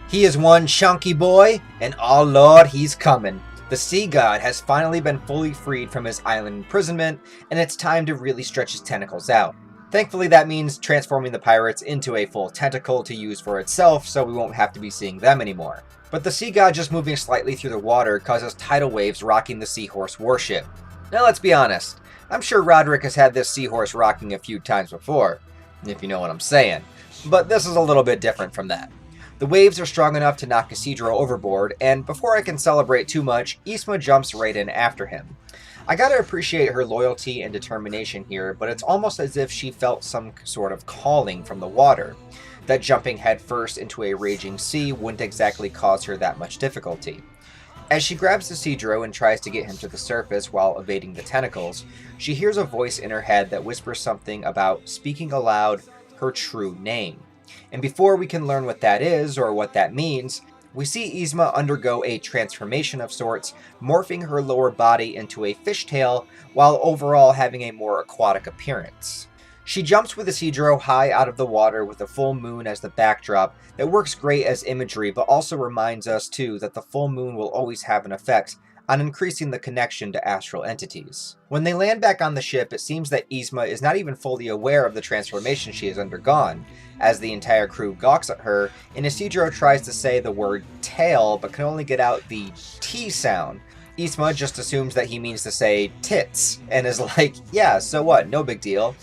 He is one chunky boy, and oh lord, he's coming. The sea god has finally been fully freed from his island imprisonment, and it's time to really stretch his tentacles out. Thankfully, that means transforming the pirates into a full tentacle to use for itself, so we won't have to be seeing them anymore. But the sea god just moving slightly through the water causes tidal waves rocking the seahorse warship. Now let's be honest, I'm sure Roderick has had this seahorse rocking a few times before, if you know what I'm saying. But this is a little bit different from that. The waves are strong enough to knock Isidro overboard, and before I can celebrate too much, Isma jumps right in after him. I gotta appreciate her loyalty and determination here, but it's almost as if she felt some sort of calling from the water. That jumping headfirst into a raging sea wouldn't exactly cause her that much difficulty. As she grabs Isidro and tries to get him to the surface while evading the tentacles, she hears a voice in her head that whispers something about speaking aloud her true name. And before we can learn what that is or what that means, we see Yzma undergo a transformation of sorts, morphing her lower body into a fishtail while overall having a more aquatic appearance. She jumps with Isidro high out of the water with the full moon as the backdrop that works great as imagery, but also reminds us too that the full moon will always have an effect on increasing the connection to astral entities. When they land back on the ship, it seems that Yzma is not even fully aware of the transformation she has undergone, as the entire crew gawks at her, and Isidro tries to say the word tail, but can only get out the T sound. Yzma just assumes that he means to say tits, and is like, yeah, so what, no big deal.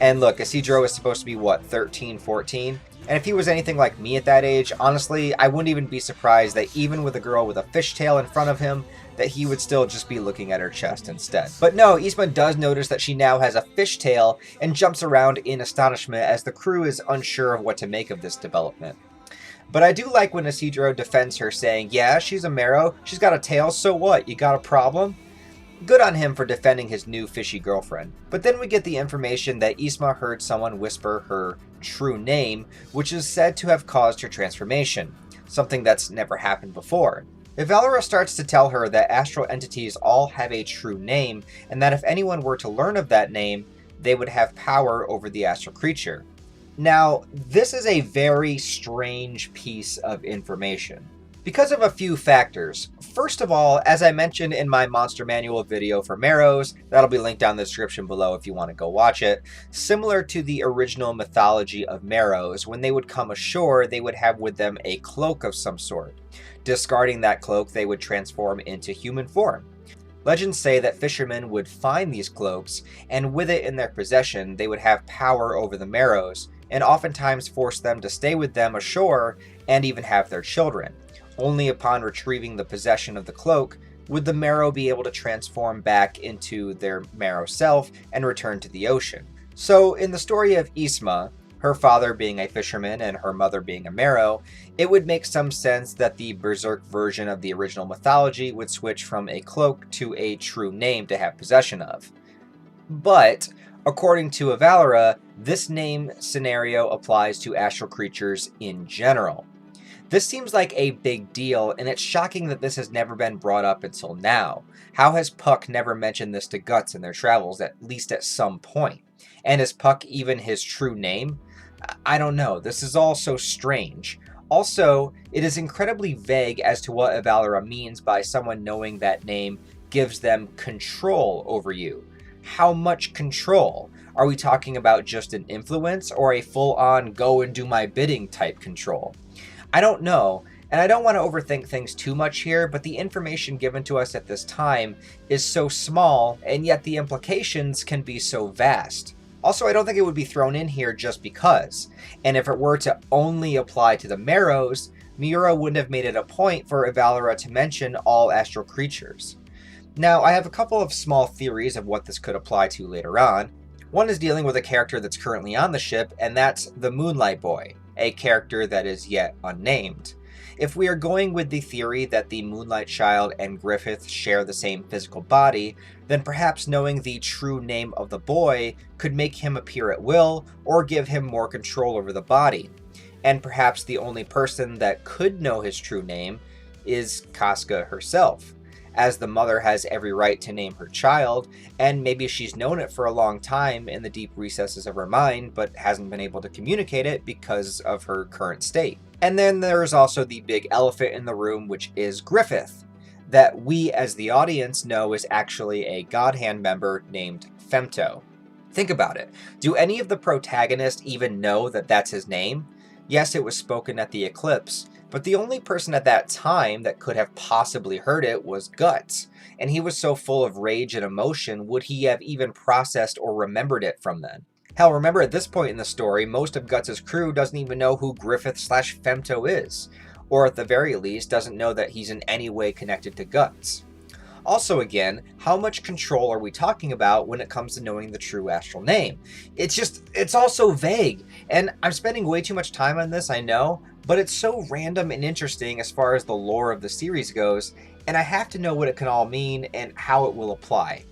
And look, Isidro is supposed to be, what, 13, 14? And if he was anything like me at that age, honestly, I wouldn't even be surprised that even with a girl with a fishtail in front of him, that he would still just be looking at her chest instead. But no, Yzma does notice that she now has a fishtail and jumps around in astonishment as the crew is unsure of what to make of this development. But I do like when Isidro defends her, saying, yeah, she's a Merrow, she's got a tail, so what, you got a problem? Good on him for defending his new fishy girlfriend. But then we get the information that Yzma heard someone whisper her true name, which is said to have caused her transformation, something that's never happened before. Valera starts to tell her that astral entities all have a true name, and that if anyone were to learn of that name, they would have power over the astral creature. Now, this is a very strange piece of information, because of a few factors. First of all, as I mentioned in my Monster Manual video for Merrows, that'll be linked down in the description below if you want to go watch it, similar to the original mythology of Merrows, when they would come ashore, they would have with them a cloak of some sort. Discarding that cloak, they would transform into human form. Legends say that fishermen would find these cloaks, and with it in their possession, they would have power over the Merrows, and oftentimes force them to stay with them ashore and even have their children. Only upon retrieving the possession of the cloak would the Merrow be able to transform back into their Merrow self and return to the ocean. So in the story of Yzma, her father being a fisherman and her mother being a Merrow, it would make some sense that the Berserk version of the original mythology would switch from a cloak to a true name to have possession of. But, according to Valera, this name scenario applies to astral creatures in general. This seems like a big deal, and it's shocking that this has never been brought up until now. How has Puck never mentioned this to Guts in their travels, at least at some point? And is Puck even his true name? I don't know. This is all so strange. Also, it is incredibly vague as to what Valera means by someone knowing that name gives them control over you. How much control? Are we talking about just an influence or a full-on go and do my bidding type control? I don't know, and I don't want to overthink things too much here, but the information given to us at this time is so small, and yet the implications can be so vast. Also, I don't think it would be thrown in here just because, and if it were to only apply to the Merrows, Miura wouldn't have made it a point for Valera to mention all astral creatures. Now, I have a couple of small theories of what this could apply to later on. One is dealing with a character that's currently on the ship, and that's the Moonlight Boy, a character that is yet unnamed. If we are going with the theory that the Moonlight Child and Griffith share the same physical body, then perhaps knowing the true name of the boy could make him appear at will or give him more control over the body. And perhaps the only person that could know his true name is Casca herself, as the mother has every right to name her child, and maybe she's known it for a long time in the deep recesses of her mind, but hasn't been able to communicate it because of her current state. And then there's also the big elephant in the room, which is Griffith, that we as the audience know is actually a God Hand member named Femto. Think about it. Do any of the protagonists even know that that's his name? Yes, it was spoken at the eclipse, but the only person at that time that could have possibly heard it was Guts, and he was so full of rage and emotion, would he have even processed or remembered it from then? Hell, remember at this point in the story, most of Guts' crew doesn't even know who Griffith/Femto is, or at the very least doesn't know that he's in any way connected to Guts. Also again, how much control are we talking about when it comes to knowing the true astral name? It's all so vague, and I'm spending way too much time on this, I know, but it's so random and interesting as far as the lore of the series goes, and I have to know what it can all mean and how it will apply.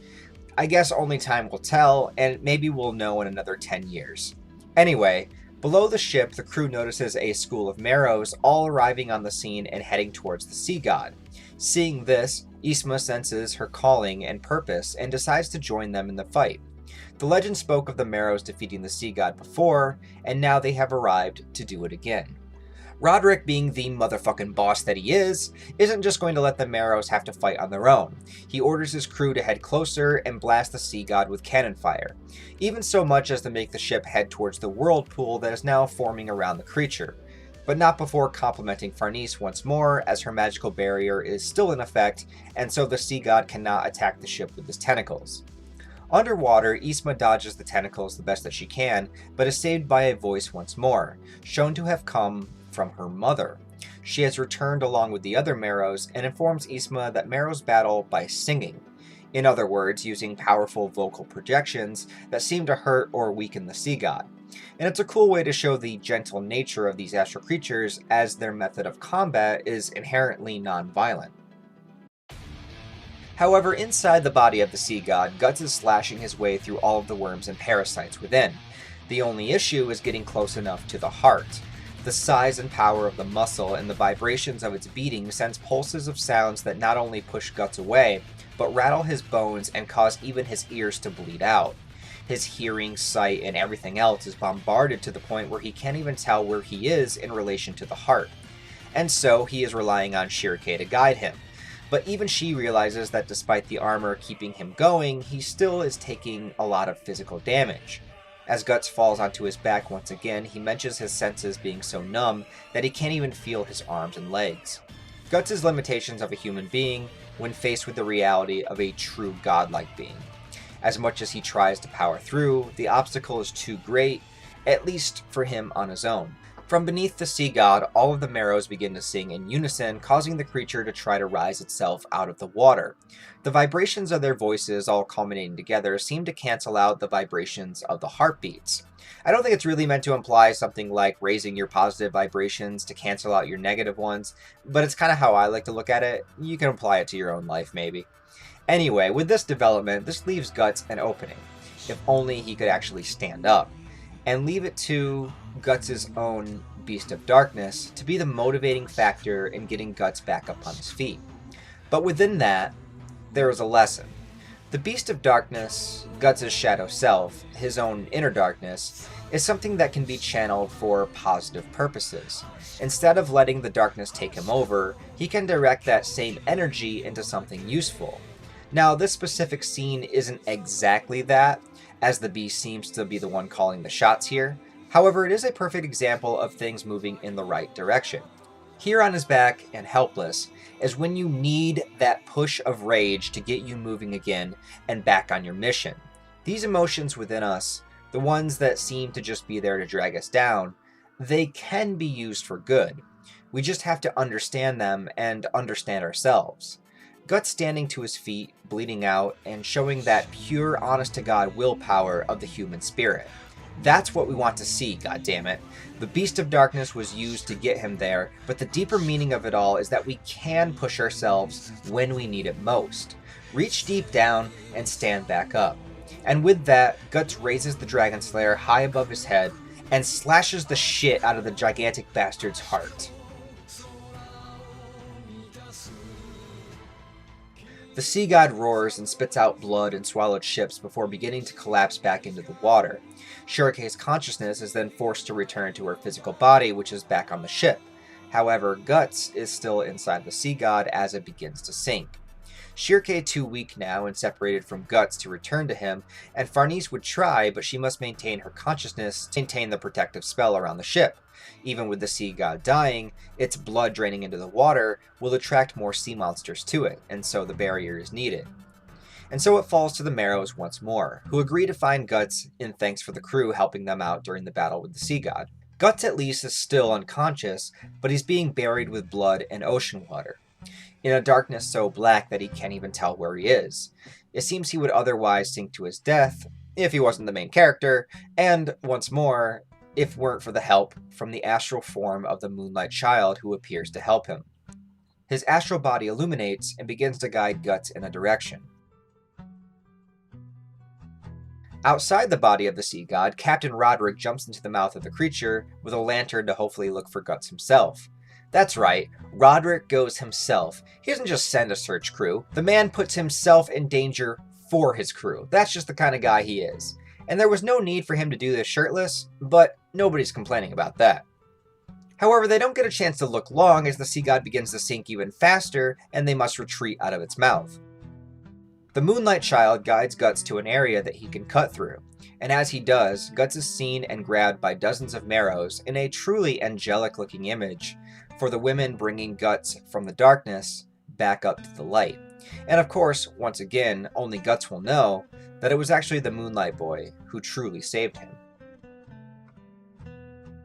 I guess only time will tell, and maybe we'll know in another 10 years. Anyway, below the ship, the crew notices a school of Merrows all arriving on the scene and heading towards the sea god. Seeing this, Isma senses her calling and purpose and decides to join them in the fight. The legend spoke of the Merrows defeating the sea god before, and now they have arrived to do it again. Roderick, being the motherfucking boss that he is, isn't just going to let the Merrows have to fight on their own. He orders his crew to head closer and blast the sea god with cannon fire, even so much as to make the ship head towards the whirlpool that is now forming around the creature, but not before complimenting Farnese once more, as her magical barrier is still in effect, and so the sea god cannot attack the ship with his tentacles. Underwater, Isma dodges the tentacles the best that she can, but is saved by a voice once more, shown to have come from her mother. She has returned along with the other Merrows and informs Isma that Merrows battle by singing. In other words, using powerful vocal projections that seem to hurt or weaken the sea god. And it's a cool way to show the gentle nature of these astral creatures, as their method of combat is inherently non-violent. However, inside the body of the sea god, Guts is slashing his way through all of the worms and parasites within. The only issue is getting close enough to the heart. The size and power of the muscle and the vibrations of its beating sends pulses of sounds that not only push Guts away, but rattle his bones and cause even his ears to bleed out. His hearing, sight, and everything else is bombarded to the point where he can't even tell where he is in relation to the heart. And so he is relying on Shirake to guide him. But even she realizes that despite the armor keeping him going, he still is taking a lot of physical damage. As Guts falls onto his back once again, he mentions his senses being so numb that he can't even feel his arms and legs. Guts' limitations of a human being when faced with the reality of a true godlike being. As much as he tries to power through, the obstacle is too great, at least for him on his own. From beneath the sea god, all of the Merrows begin to sing in unison, causing the creature to try to rise itself out of the water. The vibrations of their voices, all culminating together, seem to cancel out the vibrations of the heartbeats. I don't think it's really meant to imply something like raising your positive vibrations to cancel out your negative ones, but it's kind of how I like to look at it. You can apply it to your own life, maybe. Anyway, with this development, this leaves Guts an opening. If only he could actually stand up. And leave it to Guts' own Beast of Darkness to be the motivating factor in getting Guts back up on his feet. But within that, there is a lesson. The Beast of Darkness, Guts' shadow self, his own inner darkness, is something that can be channeled for positive purposes. Instead of letting the darkness take him over, he can direct that same energy into something useful. Now, this specific scene isn't exactly that, as the Beast seems to be the one calling the shots here. However, it is a perfect example of things moving in the right direction. Here on his back and helpless is when you need that push of rage to get you moving again and back on your mission. These emotions within us, the ones that seem to just be there to drag us down, they can be used for good. We just have to understand them and understand ourselves. Guts standing to his feet, bleeding out, and showing that pure, honest-to-God willpower of the human spirit. That's what we want to see, goddammit. The Beast of Darkness was used to get him there, but the deeper meaning of it all is that we can push ourselves when we need it most. Reach deep down and stand back up. And with that, Guts raises the Dragon Slayer high above his head and slashes the shit out of the gigantic bastard's heart. The sea god roars and spits out blood and swallowed ships before beginning to collapse back into the water. Shirike's consciousness is then forced to return to her physical body, which is back on the ship. However, Guts is still inside the sea god as it begins to sink. Shirike too weak now and separated from Guts to return to him, and Farnese would try, but she must maintain her consciousness to maintain the protective spell around the ship. Even with the sea god dying, its blood draining into the water will attract more sea monsters to it, and so the barrier is needed. And so it falls to the Merrows once more, who agree to find Guts in thanks for the crew helping them out during the battle with the sea god. Guts at least is still unconscious, but he's being buried with blood and ocean water, in a darkness so black that he can't even tell where he is. It seems he would otherwise sink to his death if he wasn't the main character, and, once more, if weren't for the help from the astral form of the Moonlight Child who appears to help him. His astral body illuminates and begins to guide Guts in a direction. Outside the body of the sea god, Captain Roderick jumps into the mouth of the creature with a lantern to hopefully look for Guts himself. That's right, Roderick goes himself. He doesn't just send a search crew. The man puts himself in danger for his crew. That's just the kind of guy he is. And there was no need for him to do this shirtless, but nobody's complaining about that. However, they don't get a chance to look long as the sea god begins to sink even faster, and they must retreat out of its mouth. The Moonlight Child guides Guts to an area that he can cut through, and as he does, Guts is seen and grabbed by dozens of Merrows in a truly angelic-looking image for the women bringing Guts from the darkness back up to the light. And of course, once again, only Guts will know that it was actually the Moonlight Boy who truly saved him.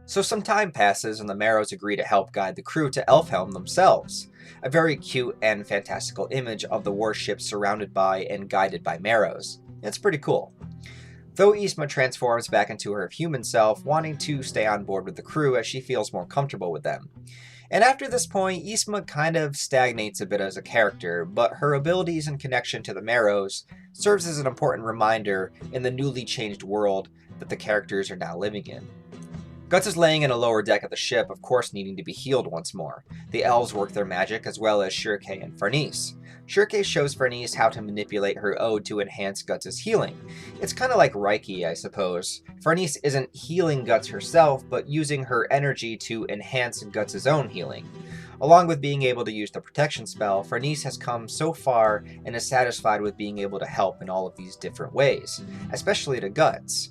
So some time passes and the Merrows agree to help guide the crew to Elfhelm themselves, a very cute and fantastical image of the warship surrounded by and guided by Merrows. It's pretty cool. Though Isma transforms back into her human self, wanting to stay on board with the crew as she feels more comfortable with them. And after this point, Isma kind of stagnates a bit as a character, but her abilities and connection to the Merrows serves as an important reminder in the newly changed world that the characters are now living in. Guts is laying in a lower deck of the ship, of course needing to be healed once more. The elves work their magic, as well as Shirike and Farnese. Shirike shows Farnese how to manipulate her ode to enhance Guts' healing. It's kind of like Reiki, I suppose. Farnese isn't healing Guts herself, but using her energy to enhance Guts' own healing. Along with being able to use the protection spell, Farnese has come so far and is satisfied with being able to help in all of these different ways, especially to Guts.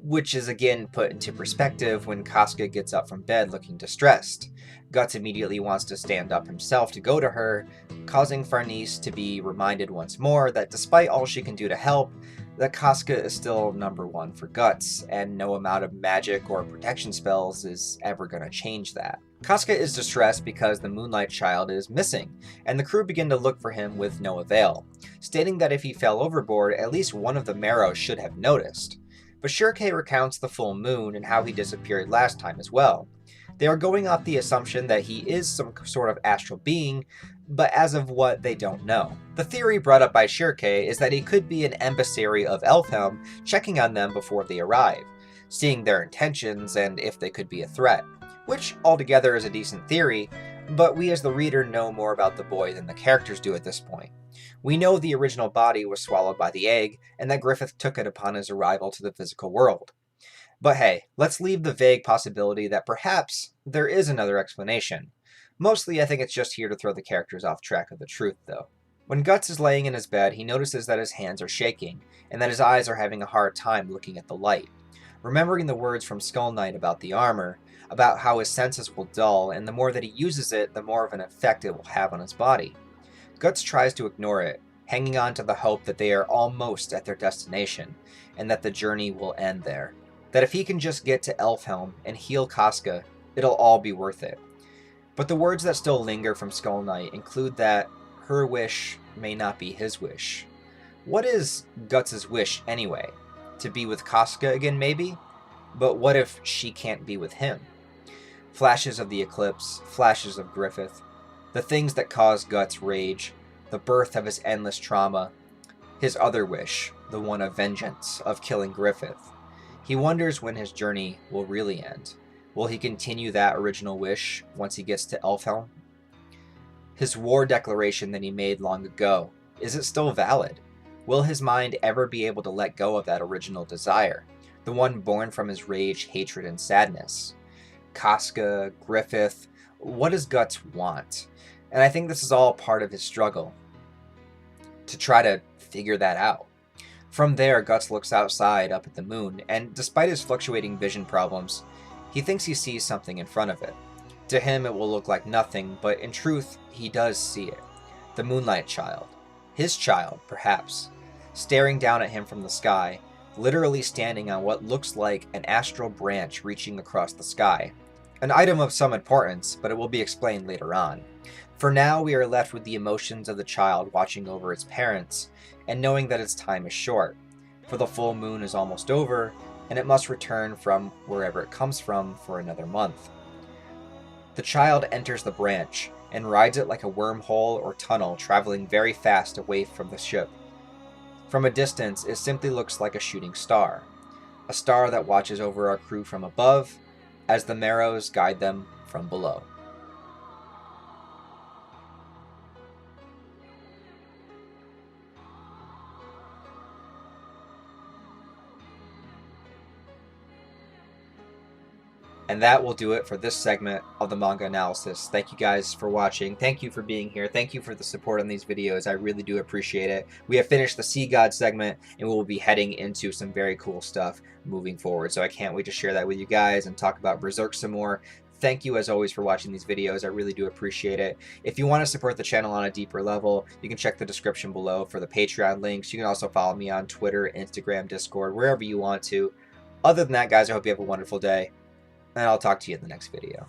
Which is again put into perspective when Casca gets up from bed looking distressed. Guts immediately wants to stand up himself to go to her, causing Farnese to be reminded once more that despite all she can do to help, that Casca is still number one for Guts, and no amount of magic or protection spells is ever going to change that. Casca is distressed because the Moonlight Child is missing, and the crew begin to look for him with no avail, stating that if he fell overboard, at least one of the Merrows should have noticed. But Shirike recounts the full moon and how he disappeared last time as well. They are going off the assumption that he is some sort of astral being, but as of what, they don't know. The theory brought up by Shirike is that he could be an emissary of Elfhelm checking on them before they arrive, seeing their intentions and if they could be a threat, which altogether is a decent theory, but we as the reader know more about the boy than the characters do at this point. We know the original body was swallowed by the egg, and that Griffith took it upon his arrival to the physical world. But hey, let's leave the vague possibility that perhaps there is another explanation. Mostly I think it's just here to throw the characters off track of the truth, though. When Guts is laying in his bed, he notices that his hands are shaking, and that his eyes are having a hard time looking at the light. Remembering the words from Skull Knight about the armor, about how his senses will dull, and the more that he uses it, the more of an effect it will have on his body. Guts tries to ignore it, hanging on to the hope that they are almost at their destination, and that the journey will end there. That if he can just get to Elfhelm and heal Casca, it'll all be worth it. But the words that still linger from Skull Knight include that her wish may not be his wish. What is Guts' wish anyway? To be with Casca again, maybe? But what if she can't be with him? Flashes of the eclipse, flashes of Griffith, the things that cause Guts rage, the birth of his endless trauma, his other wish, the one of vengeance, of killing Griffith. He wonders when his journey will really end. Will he continue that original wish once he gets to Elfhelm? His war declaration that he made long ago, Is it still valid? Will his mind ever be able to let go of that original desire, the one born from his rage, hatred, and sadness? Casca, Griffith, what does Guts want? And I think this is all part of his struggle to try to figure that out. From there, Guts looks outside up at the moon, and despite his fluctuating vision problems, he thinks he sees something in front of it. To him, it will look like nothing, but in truth, he does see it. The Moonlight Child. His child, perhaps. Staring down at him from the sky, literally standing on what looks like an astral branch reaching across the sky. An item of some importance, but it will be explained later on. For now, we are left with the emotions of the child watching over its parents, and knowing that its time is short, for the full moon is almost over, and it must return from wherever it comes from for another month. The child enters the branch, and rides it like a wormhole or tunnel traveling very fast away from the ship. From a distance, it simply looks like a shooting star. A star that watches over our crew from above, as the Merrows guide them from below. And that will do it for this segment of the manga analysis. Thank you guys for watching. Thank you for being here. Thank you for the support on these videos. I really do appreciate it. We have finished the Sea God segment, and we will be heading into some very cool stuff moving forward. So I can't wait to share that with you guys and talk about Berserk some more. Thank you, as always, for watching these videos. I really do appreciate it. If you want to support the channel on a deeper level, you can check the description below for the Patreon links. You can also follow me on Twitter, Instagram, Discord, wherever you want to. Other than that, guys, I hope you have a wonderful day, and I'll talk to you in the next video.